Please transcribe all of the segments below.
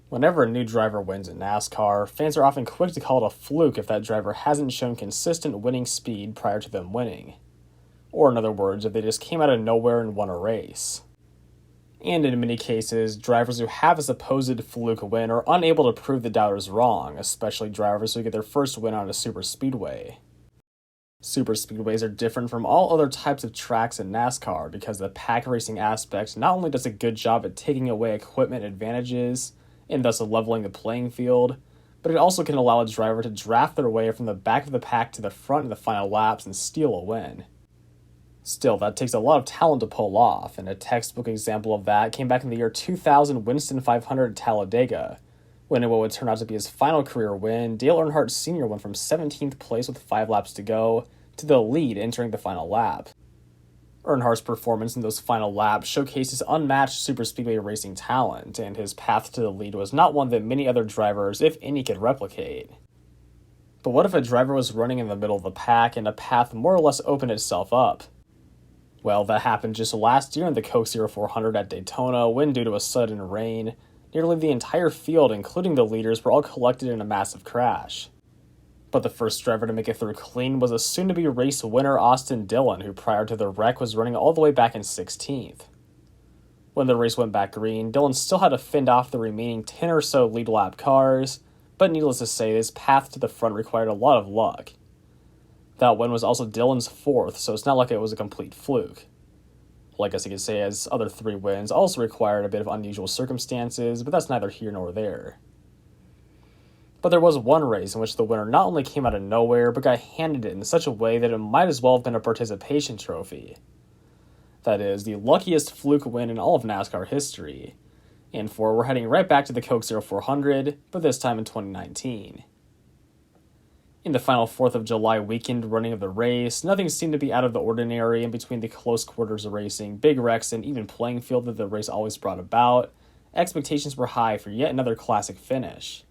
Whenever a new driver wins in NASCAR, fans are often quick to call it a fluke if that driver hasn't shown consistent winning speed prior to them winning. Or in other words, if they just came out of nowhere and won a race. And in many cases, drivers who have a supposed fluke win are unable to prove the doubters wrong, especially drivers who get their first win on a superspeedway. Superspeedways are different from all other types of tracks in NASCAR because the pack racing aspect not only does a good job at taking away equipment advantages, and thus leveling the playing field, but it also can allow a driver to draft their way from the back of the pack to the front in the final laps and steal a win. Still, that takes a lot of talent to pull off, and a textbook example of that came back in the year 2000 Winston 500 at Talladega, when in what would turn out to be his final career win, Dale Earnhardt Sr. went from 17th place with 5 laps to go to the lead entering the final lap. Earnhardt's performance in those final laps showcased his unmatched superspeedway racing talent, and his path to the lead was not one that many other drivers, if any, could replicate. But what if a driver was running in the middle of the pack and a path more or less opened itself up? Well, that happened just last year in the Coke 0400 at Daytona when, due to a sudden rain, nearly the entire field, including the leaders, were all collected in a massive crash. But the first driver to make it through clean was a soon-to-be race winner Austin Dillon, who prior to the wreck was running all the way back in 16th. When the race went back green, Dillon still had to fend off the remaining 10 or so lead lap cars, but needless to say, his path to the front required a lot of luck. That win was also Dillon's 4th, so it's not like it was a complete fluke. Well, I guess you could say his other 3 wins also required a bit of unusual circumstances, but that's neither here nor there. But there was one race in which the winner not only came out of nowhere, but got handed it in such a way that it might as well have been a participation trophy. That is, the luckiest fluke win in all of NASCAR history. And we're heading right back to the Coke 0400, but this time in 2019. In the final 4th of July weekend running of the race, nothing seemed to be out of the ordinary in between the close quarters of racing, big wrecks, and even playing field that the race always brought about. Expectations were high for yet another classic finish.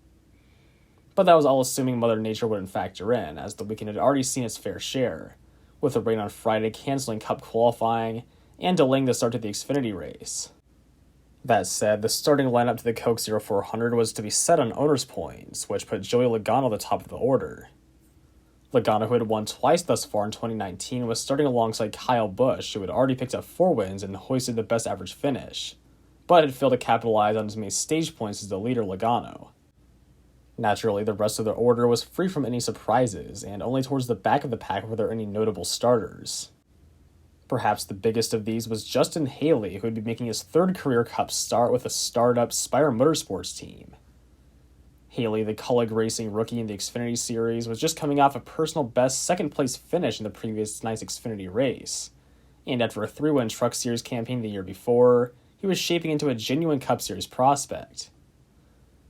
But that was all assuming Mother Nature wouldn't factor in, as the weekend had already seen its fair share, with the rain on Friday canceling Cup qualifying and delaying the start to the Xfinity race. That said, the starting lineup to the Coke 0400 was to be set on owner's points, which put Joey Logano at the top of the order. Logano, who had won twice thus far in 2019, was starting alongside Kyle Busch, who had already picked up 4 wins and hoisted the best average finish, but had failed to capitalize on as many stage points as the leader Logano. Naturally, the rest of the order was free from any surprises, and only towards the back of the pack were there any notable starters. Perhaps the biggest of these was Justin Haley, who would be making his 3rd career Cup start with a startup Spire Motorsports team. Haley, the Cullig Racing rookie in the Xfinity Series, was just coming off a personal best 2nd-place finish in the previous night's Xfinity race, and after a 3-win Truck Series campaign the year before, he was shaping into a genuine Cup Series prospect.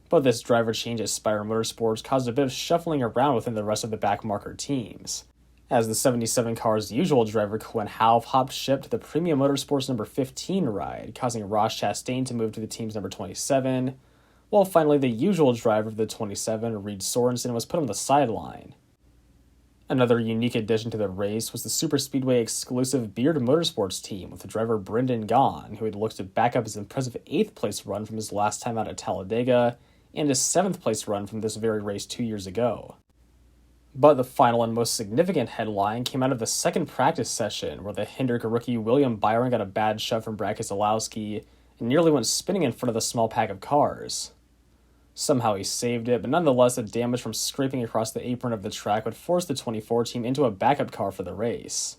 But this driver change at Spire Motorsports caused a bit of shuffling around within the rest of the backmarker teams, as the 77 car's usual driver Quinn Half hopped ship to the Premium Motorsports number 15 ride, causing Ross Chastain to move to the team's number 27, while finally the usual driver of the 27, Reed Sorensen, was put on the sideline. Another unique addition to the race was the Superspeedway exclusive Beard Motorsports team with driver Brendan Gaughan, who had looked to back up his impressive 8th-place run from his last time out at Talladega, and his 7th-place run from this very race 2 years ago. But the final and most significant headline came out of the second practice session, where the Hendrick rookie William Byron got a bad shove from Brad Keselowski and nearly went spinning in front of the small pack of cars. Somehow he saved it, but nonetheless the damage from scraping across the apron of the track would force the 24 team into a backup car for the race.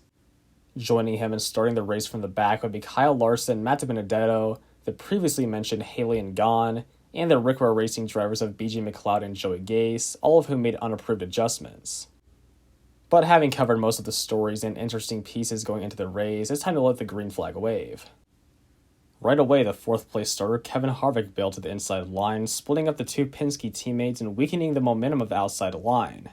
Joining him and starting the race from the back would be Kyle Larson, Matt DiBenedetto, the previously mentioned Haley and Gaughan, and the Rickware Racing drivers of BJ McLeod and Joey Gase, all of whom made unapproved adjustments. But having covered most of the stories and interesting pieces going into the race, it's time to let the green flag wave. Right away, the 4th-place starter Kevin Harvick bailed to the inside line, splitting up the 2 Penske teammates and weakening the momentum of the outside line.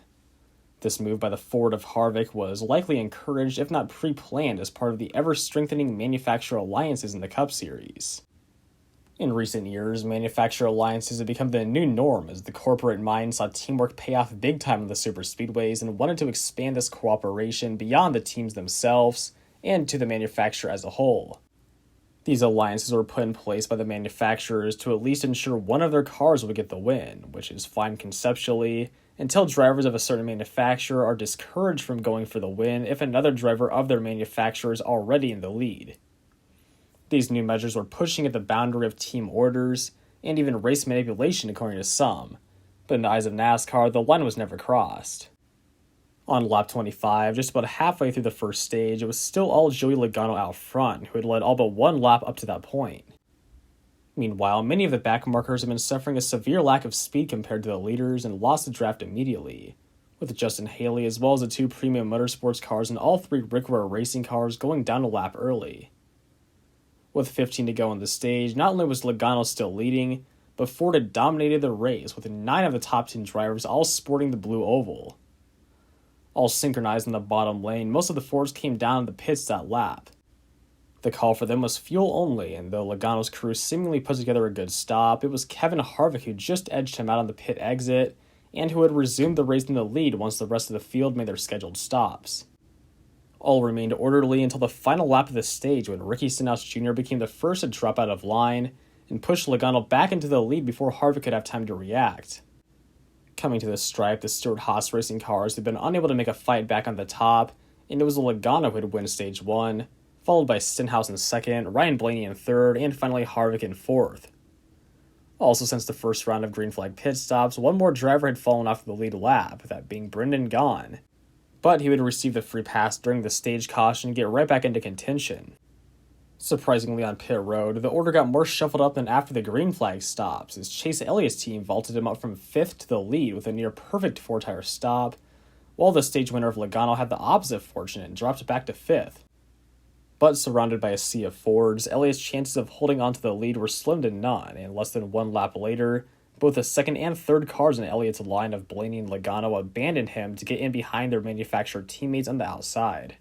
This move by the Ford of Harvick was likely encouraged, if not pre-planned, as part of the ever-strengthening manufacturer alliances in the Cup Series. In recent years, manufacturer alliances have become the new norm as the corporate mind saw teamwork pay off big time in the superspeedways and wanted to expand this cooperation beyond the teams themselves and to the manufacturer as a whole. These alliances were put in place by the manufacturers to at least ensure one of their cars would get the win, which is fine conceptually, until drivers of a certain manufacturer are discouraged from going for the win if another driver of their manufacturer is already in the lead. These new measures were pushing at the boundary of team orders and even race manipulation according to some, but in the eyes of NASCAR, the line was never crossed. On lap 25, just about halfway through the first stage, it was still all Joey Logano out front, who had led all but one lap up to that point. Meanwhile, many of the backmarkers have been suffering a severe lack of speed compared to the leaders and lost the draft immediately, with Justin Haley as well as the two premium motorsports cars and all three Rick Ware racing cars going down a lap early. With 15 to go on the stage, not only was Logano still leading, but Ford had dominated the race, with 9 of the top 10 drivers all sporting the blue oval. All synchronized in the bottom lane, most of the Fords came down in the pits that lap. The call for them was fuel only, and though Logano's crew seemingly put together a good stop, it was Kevin Harvick who just edged him out on the pit exit, and who had resumed the race in the lead once the rest of the field made their scheduled stops. All remained orderly until the final lap of the stage when Ricky Stenhouse Jr. became the first to drop out of line and pushed Logano back into the lead before Harvick could have time to react. Coming to the stripe, the Stewart-Haas racing cars had been unable to make a fight back on the top, and it was Logano who would win Stage 1, followed by Stenhouse in second, Ryan Blaney in third, and finally Harvick in fourth. Also, since the first round of green flag pit stops, one more driver had fallen off the lead lap, that being Brendan Gaughan, but he would receive the free pass during the stage caution and get right back into contention. Surprisingly, on pit road, the order got more shuffled up than after the green flag stops, as Chase Elliott's team vaulted him up from 5th to the lead with a near-perfect 4-tire stop, while the stage winner of Logano had the opposite fortune and dropped back to 5th. But surrounded by a sea of Fords, Elliott's chances of holding onto the lead were slim to none, and less than one lap later, both the second and third cars in Elliott's line of Blaney and Logano abandoned him to get in behind their manufacturer teammates on the outside.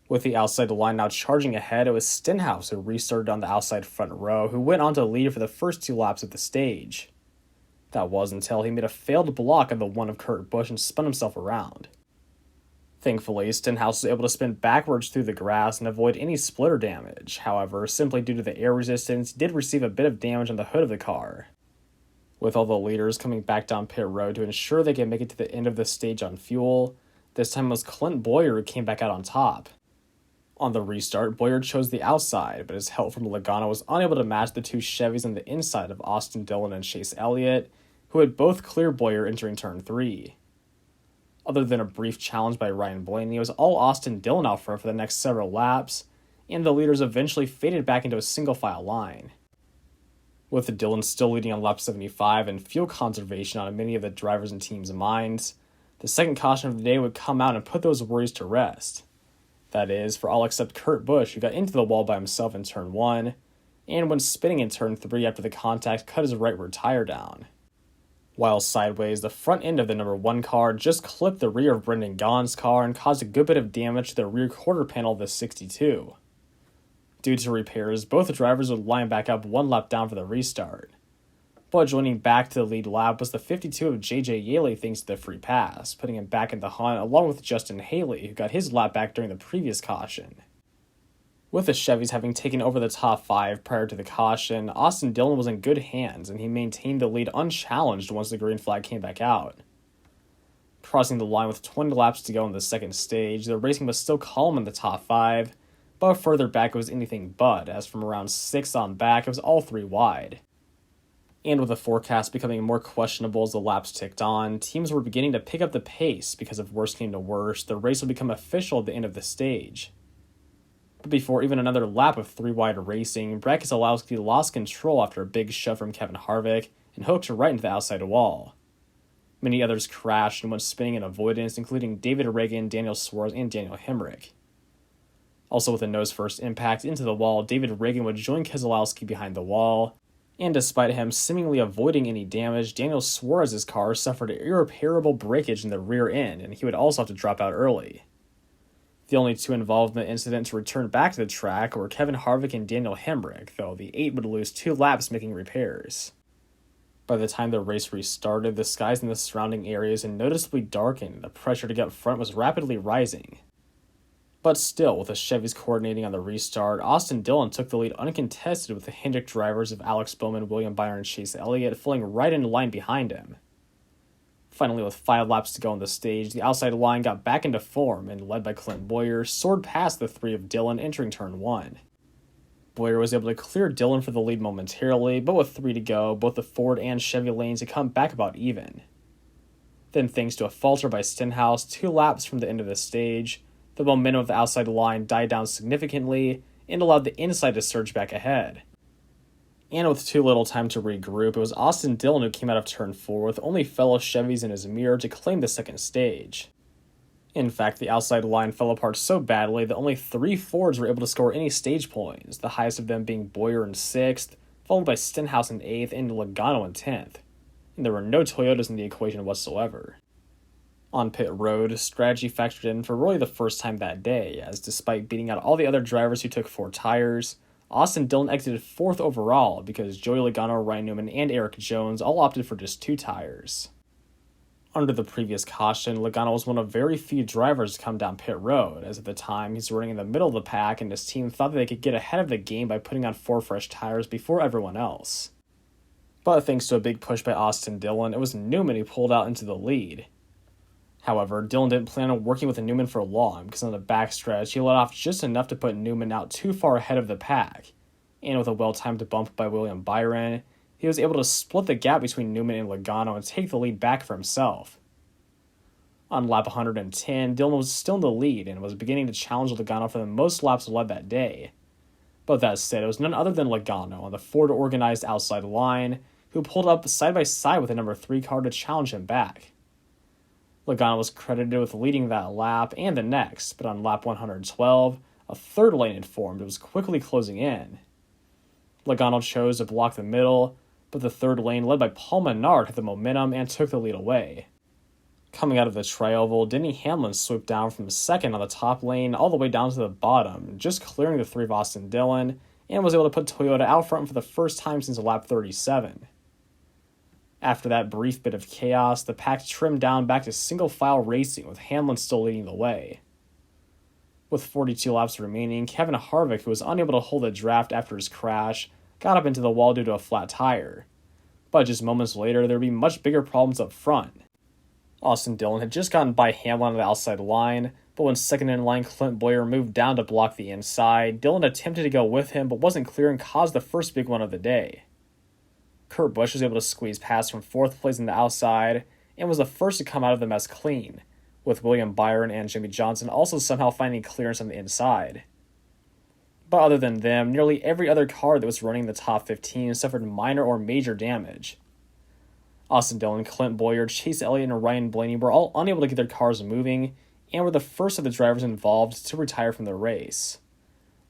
With the outside line now charging ahead, it was Stenhouse who restarted on the outside front row, who went on to lead for the first 2 laps of the stage. That was until he made a failed block on the one of Kurt Busch and spun himself around. Thankfully, Stenhouse was able to spin backwards through the grass and avoid any splitter damage. However, simply due to the air resistance, he did receive a bit of damage on the hood of the car. With all the leaders coming back down pit road to ensure they could make it to the end of the stage on fuel, this time it was Clint Bowyer who came back out on top. On the restart, Bowyer chose the outside, but his help from Logano was unable to match the 2 Chevys on the inside of Austin Dillon and Chase Elliott, who had both cleared Bowyer entering turn 3. Other than a brief challenge by Ryan Blaney, it was all Austin Dillon out front for the next several laps, and the leaders eventually faded back into a single-file line. With the Dillon still leading on lap 75 and fuel conservation on many of the drivers' and teams' minds, the second caution of the day would come out and put those worries to rest. That is, for all except Kurt Busch, who got into the wall by himself in turn 1, and when spinning in turn 3 after the contact cut his right rear tire down. While sideways, the front end of the number 1 car just clipped the rear of Brendan Gaughan's car and caused a good bit of damage to the rear quarter panel of the 62. Due to repairs, both drivers would line back up 1 lap down for the restart. But joining back to the lead lap was the 52 of J.J. Yeley thanks to the free pass, putting him back in the hunt along with Justin Haley, who got his lap back during the previous caution. With the Chevys having taken over the top 5 prior to the caution, Austin Dillon was in good hands and he maintained the lead unchallenged once the green flag came back out. Crossing the line with 20 laps to go in the second stage, the racing was still calm in the top 5, but further back it was anything but, as from around 6th on back it was all 3 wide. And with the forecast becoming more questionable as the laps ticked on, teams were beginning to pick up the pace because if worse came to worse, the race would become official at the end of the stage. But before even another lap of 3 wide racing, Brad Keselowski lost control after a big shove from Kevin Harvick and hooked right into the outside wall. Many others crashed and went spinning in avoidance, including David Reagan, Daniel Suarez, and Daniel Hemrick. Also with a nose-first impact into the wall, David Reagan would join Keselowski behind the wall, and despite him seemingly avoiding any damage, Daniel Suarez's car suffered irreparable breakage in the rear end, and he would also have to drop out early. The only 2 involved in the incident to return back to the track were Kevin Harvick and Daniel Hemrick, though the 8 would lose 2 laps making repairs. By the time the race restarted, the skies in the surrounding areas had noticeably darkened, and the pressure to get up front was rapidly rising. But still, with the Chevys coordinating on the restart, Austin Dillon took the lead uncontested with the Hendrick drivers of Alex Bowman, William Byron, and Chase Elliott falling right into line behind him. Finally, with 5 laps to go on the stage, the outside line got back into form and, led by Clint Bowyer, soared past the 3 of Dillon entering turn 1. Bowyer was able to clear Dillon for the lead momentarily, but with 3 to go, both the Ford and Chevy lanes had come back about even. Then, thanks to a falter by Stenhouse 2 laps from the end of the stage, the momentum of the outside line died down significantly and allowed the inside to surge back ahead. And with too little time to regroup, it was Austin Dillon who came out of turn 4 with only fellow Chevys in his mirror to claim the second stage. In fact, the outside line fell apart so badly that only 3 Fords were able to score any stage points, the highest of them being Bowyer in 6th, followed by Stenhouse in 8th and Logano in 10th. And there were no Toyotas in the equation whatsoever. On pit road, strategy factored in for really the first time that day, as despite beating out all the other drivers who took 4 tires, Austin Dillon exited 4th overall because Joey Logano, Ryan Newman, and Eric Jones all opted for just 2 tires. Under the previous caution, Logano was one of very few drivers to come down pit road, as at the time he's running in the middle of the pack and his team thought that they could get ahead of the game by putting on 4 fresh tires before everyone else. But thanks to a big push by Austin Dillon, it was Newman who pulled out into the lead. However, Dillon didn't plan on working with Newman for long, because on the backstretch, he let off just enough to put Newman out too far ahead of the pack, and with a well-timed bump by William Byron, he was able to split the gap between Newman and Logano and take the lead back for himself. On lap 110, Dillon was still in the lead and was beginning to challenge Logano for the most laps led that day. But that said, it was none other than Logano on the Ford-organized outside line, who pulled up side-by-side with the number 3 car to challenge him back. Logano was credited with leading that lap and the next, but on lap 112, a third lane had formed and was quickly closing in. Logano chose to block the middle, but the third lane, led by Paul Menard, had the momentum and took the lead away. Coming out of the tri-oval, Denny Hamlin swooped down from second on the top lane all the way down to the bottom, just clearing the 3 of Austin Dillon, and was able to put Toyota out front for the first time since lap 37. After that brief bit of chaos, the pack trimmed down back to single-file racing, with Hamlin still leading the way. With 42 laps remaining, Kevin Harvick, who was unable to hold the draft after his crash, got up into the wall due to a flat tire. But just moments later, there would be much bigger problems up front. Austin Dillon had just gotten by Hamlin on the outside line, but when second in line Clint Bowyer moved down to block the inside, Dillon attempted to go with him but wasn't clear and caused the first big one of the day. Kurt Busch was able to squeeze past from 4th place on the outside and was the first to come out of the mess clean, with William Byron and Jimmy Johnson also somehow finding clearance on the inside. But other than them, nearly every other car that was running in the top 15 suffered minor or major damage. Austin Dillon, Clint Bowyer, Chase Elliott, and Ryan Blaney were all unable to get their cars moving and were the first of the drivers involved to retire from the race,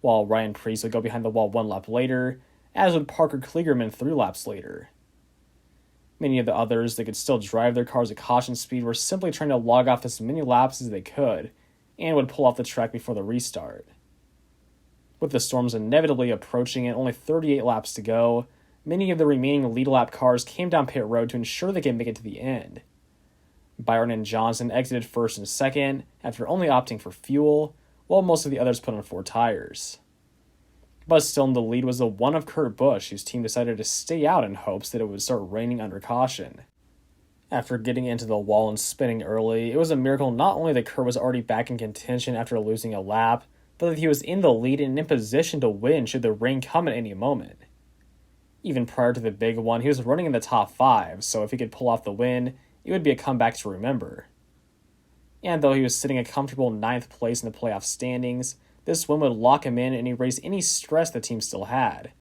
while Ryan Preece would go behind the wall 1 lap later, as would Parker Kligerman 3 laps later. Many of the others that could still drive their cars at caution speed were simply trying to log off as many laps as they could, and would pull off the track before the restart. With the storms inevitably approaching and only 38 laps to go, many of the remaining lead lap cars came down pit road to ensure they could make it to the end. Byron and Johnson exited first and second after only opting for fuel, while most of the others put on 4 tires. But still in the lead was the one of Kurt Busch, whose team decided to stay out in hopes that it would start raining under caution. After getting into the wall and spinning early, it was a miracle not only that Kurt was already back in contention after losing a lap, but that he was in the lead and in position to win should the rain come at any moment. Even prior to the big one, he was running in the top 5, so if he could pull off the win, it would be a comeback to remember. And though he was sitting a comfortable 9th place in the playoff standings, this win would lock him in and erase any stress the team still had.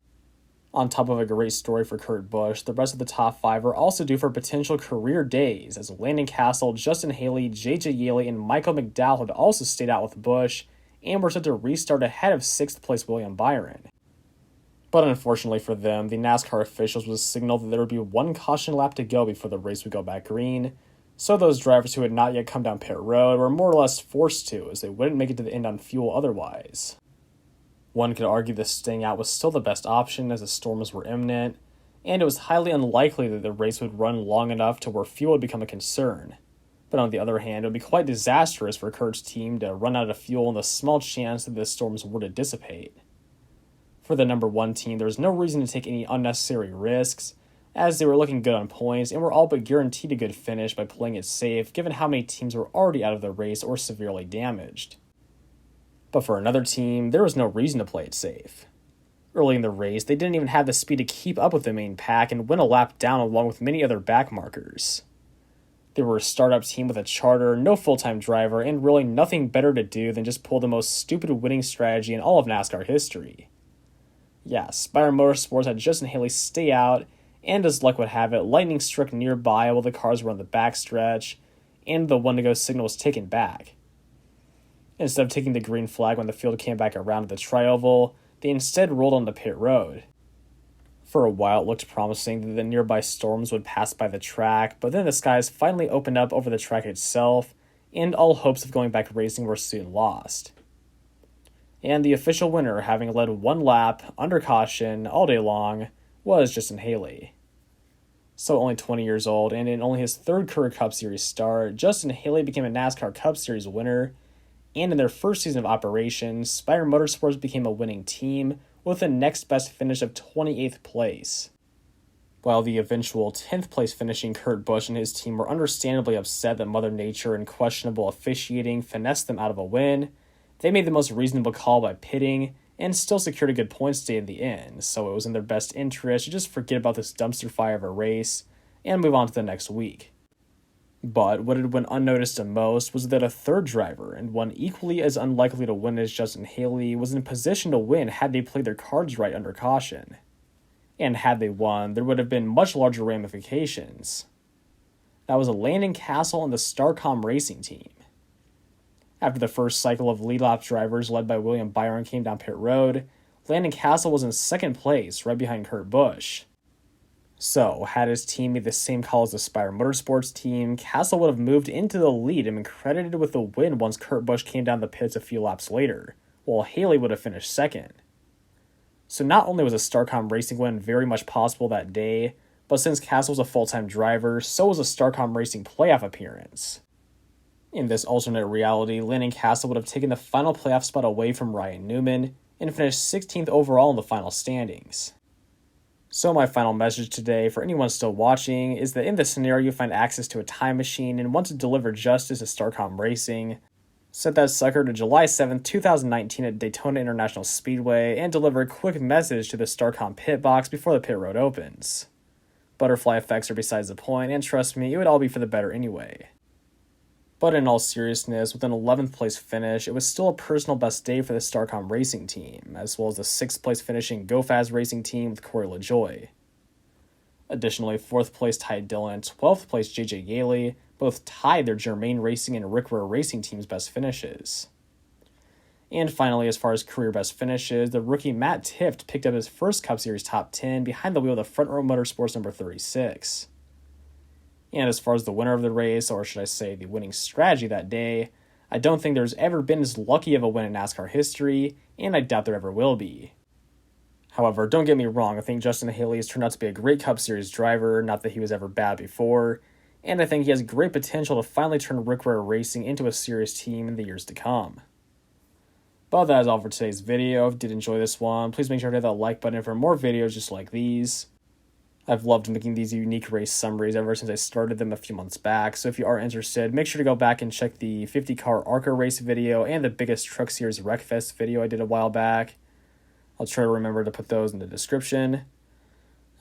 On top of a great story for Kurt Busch, the rest of the top 5 are also due for potential career days, as Landon Castle, Justin Haley, JJ Yeley, and Michael McDowell had also stayed out with Busch and were set to restart ahead of 6th place William Byron. But unfortunately for them, the NASCAR officials would signal that there would be 1 caution lap to go before the race would go back green, so those drivers who had not yet come down pit road were more or less forced to, as they wouldn't make it to the end on fuel otherwise. One could argue that staying out was still the best option as the storms were imminent, and it was highly unlikely that the race would run long enough to where fuel would become a concern. But on the other hand, it would be quite disastrous for Kurt's team to run out of fuel in the small chance that the storms were to dissipate. For the number 1 team, there was no reason to take any unnecessary risks, as they were looking good on points and were all but guaranteed a good finish by playing it safe given how many teams were already out of the race or severely damaged. But for another team, there was no reason to play it safe. Early in the race, they didn't even have the speed to keep up with the main pack and win a lap down along with many other back markers. They were a startup team with a charter, no full-time driver, and really nothing better to do than just pull the most stupid winning strategy in all of NASCAR history. Yeah, Spire Motorsports had Justin Haley stay out, and as luck would have it, lightning struck nearby while the cars were on the backstretch, and the one-to-go signal was taken back. Instead of taking the green flag when the field came back around to the tri-oval, they instead rolled onto pit road. For a while it looked promising that the nearby storms would pass by the track, but then the skies finally opened up over the track itself, and all hopes of going back racing were soon lost. And the official winner, having led one lap, under caution, all day long, was Justin Haley. So only 20 years old, and in only his 3rd career Cup Series start, Justin Haley became a NASCAR Cup Series winner, and in their first season of operation, Spire Motorsports became a winning team with a next best finish of 28th place. While the eventual 10th place finishing Kurt Busch and his team were understandably upset that Mother Nature and questionable officiating finessed them out of a win, they made the most reasonable call by pitting and still secured a good points day in the end, so it was in their best interest to just forget about this dumpster fire of a race and move on to the next week. But what had went unnoticed to most was that a 3rd driver, and one equally as unlikely to win as Justin Haley, was in position to win had they played their cards right under caution. And had they won, there would have been much larger ramifications. That was Landon Cassill and the Starcom Racing team. After the first cycle of lead lap drivers led by William Byron came down pit road, Landon Cassill was in 2nd place, right behind Kurt Busch. So, had his team made the same call as the Spire Motorsports team, Cassill would have moved into the lead and been credited with the win once Kurt Busch came down the pits a few laps later, while Haley would have finished 2nd. So not only was a Starcom Racing win very much possible that day, but since Cassill was a full-time driver, so was a Starcom Racing playoff appearance. In this alternate reality, Landon Cassill would have taken the final playoff spot away from Ryan Newman and finished 16th overall in the final standings. So my final message today for anyone still watching is that in this scenario you find access to a time machine and want to deliver justice to Starcom Racing, set that sucker to July 7th, 2019 at Daytona International Speedway and deliver a quick message to the Starcom pit box before the pit road opens. Butterfly effects are besides the point, and trust me, it would all be for the better anyway. But in all seriousness, with an 11th place finish, it was still a personal best day for the Starcom Racing team, as well as the 6th place finishing GoFaz Racing team with Corey LaJoie. Additionally, 4th place Ty Dillon and 12th place JJ Yaley both tied their Germain Racing and Rick Ware Racing team's best finishes. And finally, as far as career best finishes, the rookie Matt Tifft picked up his first Cup Series top 10 behind the wheel of the Front Row Motorsports number 36. And as far as the winner of the race, or should I say the winning strategy that day, I don't think there's ever been as lucky of a win in NASCAR history, and I doubt there ever will be. However, don't get me wrong, I think Justin Haley has turned out to be a great Cup Series driver, not that he was ever bad before, and I think he has great potential to finally turn Rick Ware Racing into a serious team in the years to come. But that is all for today's video. If you did enjoy this one, please make sure to hit that like button for more videos just like these. I've loved making these unique race summaries ever since I started them a few months back, so if you are interested, make sure to go back and check the 50-car ARCA race video and the biggest Truck Series Wreckfest video I did a while back. I'll try to remember to put those in the description.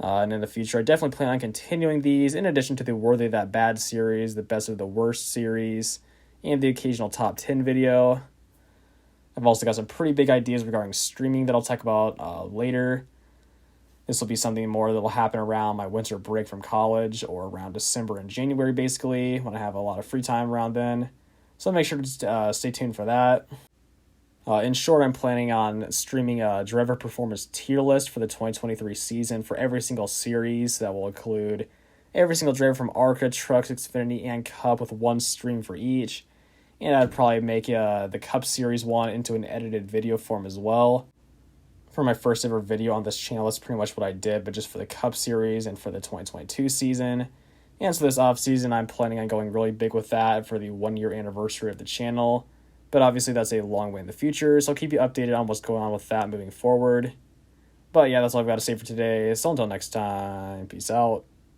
And in the future, I definitely plan on continuing these, in addition to the Worthy That Bad series, the Best of the Worst series, and the occasional Top 10 video. I've also got some pretty big ideas regarding streaming that I'll talk about later. This will be something more that will happen around my winter break from college, or around December and January, basically, when I have a lot of free time around then. So make sure to stay tuned for that. In short, I'm planning on streaming a driver performance tier list for the 2023 season for every single series. That will include every single driver from ARCA, Trucks, Xfinity, and Cup, with one stream for each. And I'd probably make the Cup Series one into an edited video form as well. For my first ever video on this channel, that's pretty much what I did, but just for the Cup Series and for the 2022 season. And so this offseason, I'm planning on going really big with that for the 1 year anniversary of the channel. But obviously, that's a long way in the future, so I'll keep you updated on what's going on with that moving forward. But yeah, that's all I've got to say for today. So until next time, peace out.